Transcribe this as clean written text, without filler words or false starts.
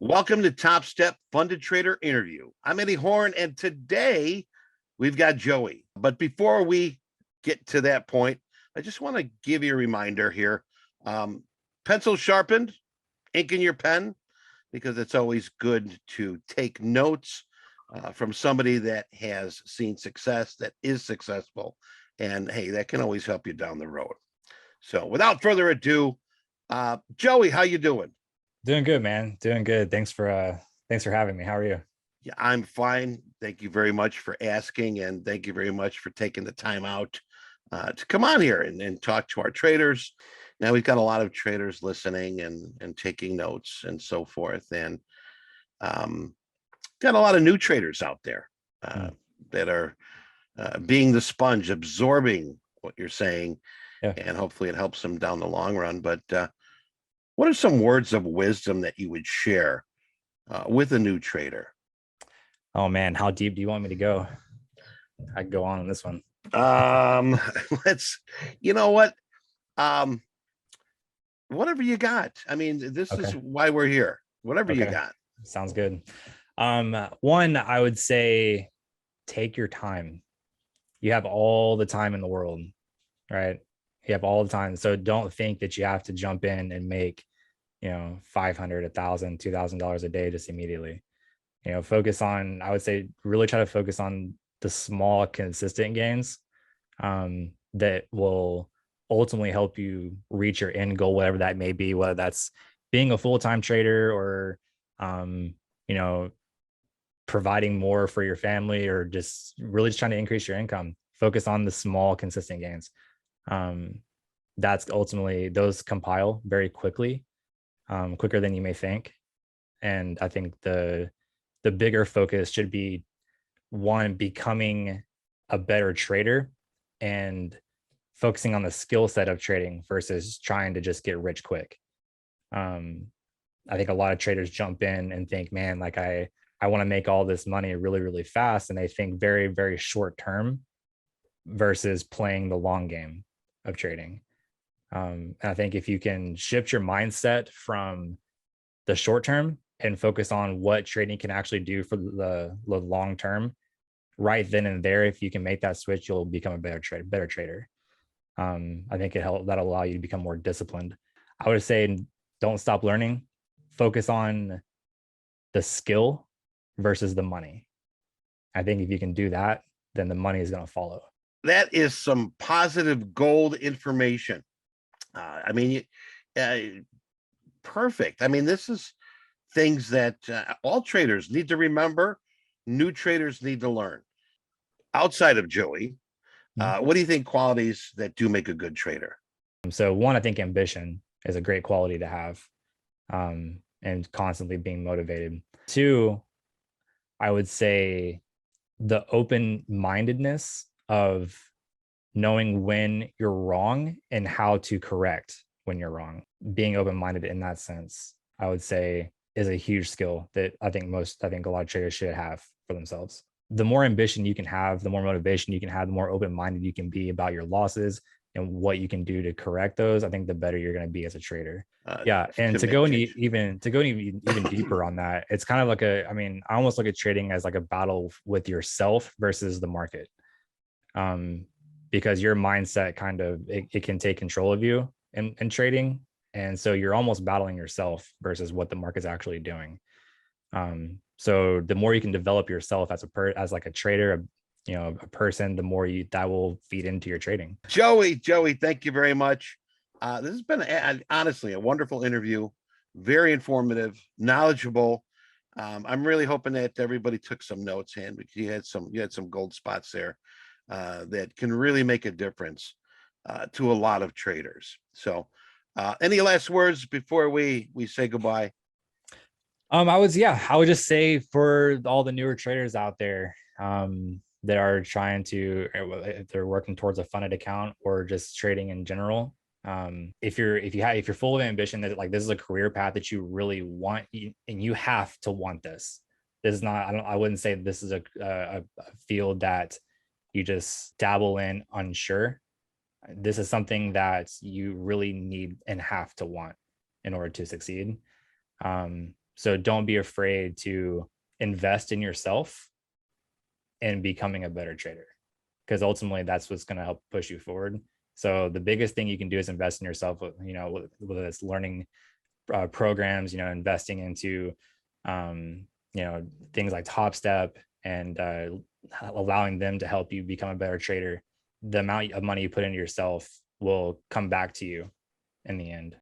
Welcome to Topstep Funded Trader Interview. I'm Eddie Horn, and today we've got Joey. But before we get to that point, I just want to give you a reminder here. Pencil sharpened, ink in your pen, because it's always good to take notes from somebody that has seen success, that is successful. And hey, that can always help you down the road. So without further ado, Joey, how you doing? Doing good, man. Doing good. Thanks for having me. How are you? Yeah, I'm fine. Thank you very much for asking, and thank you very much for taking the time out to come on here and talk to our traders. Now we've got a lot of traders listening and taking notes and so forth, and um, got a lot of new traders out there Mm, that are being the sponge, absorbing what you're saying, yeah. and hopefully it helps them down the long run. But what are some words of wisdom that you would share with a new trader? Oh man, how deep do you want me to go? I can go on this one. Um, let's, you know what? Um, whatever you got. I mean, this is Okay. why we're here. Whatever you Okay. got. Sounds good. One, I would say take your time. You have all the time in the world, right? You have all the time. So don't think that you have to jump in and make, 500, 1,000, $2,000 a day just immediately. Focus on, I would say, really try to focus on the small, consistent gains that will ultimately help you reach your end goal, whatever that may be, whether that's being a full-time trader or, um, you know, providing more for your family or just really just trying to increase your income. Focus on the small, consistent gains. Um, that's ultimately those compile very quickly, quicker than you may think. And I think the bigger focus should be one, becoming a better trader and focusing on the skill set of trading versus trying to just get rich quick. Um, I think a lot of traders jump in and think, man, like I want to make all this money really, really fast. And they think very, very short term versus playing the long game of trading. And I think if you can shift your mindset from the short term and focus on what trading can actually do for the long term, right then and there, if you can make that switch, you'll become a better trader. I think that'll allow you to become more disciplined. I would say don't stop learning. Focus on the skill versus the money. I think if you can do that, then the money is going to follow. That is some positive gold information. I mean, uh, perfect. I mean, this is things that all traders need to remember. New traders need to learn. Outside of Joey, Mhm. what do you think qualities that do make a good trader? So one, I think ambition is a great quality to have, and constantly being motivated. Two, I would say the open mindedness of knowing when you're wrong and how to correct when you're wrong. Being open minded in that sense, I would say, is a huge skill that I think a lot of traders should have for themselves. The more ambition you can have, the more motivation you can have, the more open minded you can be about your losses and what you can do to correct those. I think the better you're going to be as a trader. Yeah, and To make change. to go even deeper on that, it's kind of like I mean, I almost look at trading as like a battle with yourself versus the market. Um, because your mindset kind of it can take control of you in trading. And so you're almost battling yourself versus what the market's actually doing. So the more you can develop yourself as like a trader, a person, the more you that will feed into your trading. Joey, thank you very much. This has been honestly a wonderful interview, very informative, knowledgeable. I'm really hoping that everybody took some notes, and because you had some gold spots there that can really make a difference to a lot of traders. So, any last words before we say goodbye? I would just say for all the newer traders out there, that are trying to, if they're working towards a funded account or just trading in general. If you're full of ambition that like this is a career path that you really want, and you have to want this. This is not, I wouldn't say this is a field that you just dabble in unsure. This is something that you really need and have to want in order to succeed. So don't be afraid to invest in yourself and becoming a better trader, because ultimately that's what's going to help push you forward. So the biggest thing you can do is invest in yourself, whether it's learning programs, investing into, things like Topstep, and allowing them to help you become a better trader. The amount of money you put into yourself will come back to you in the end.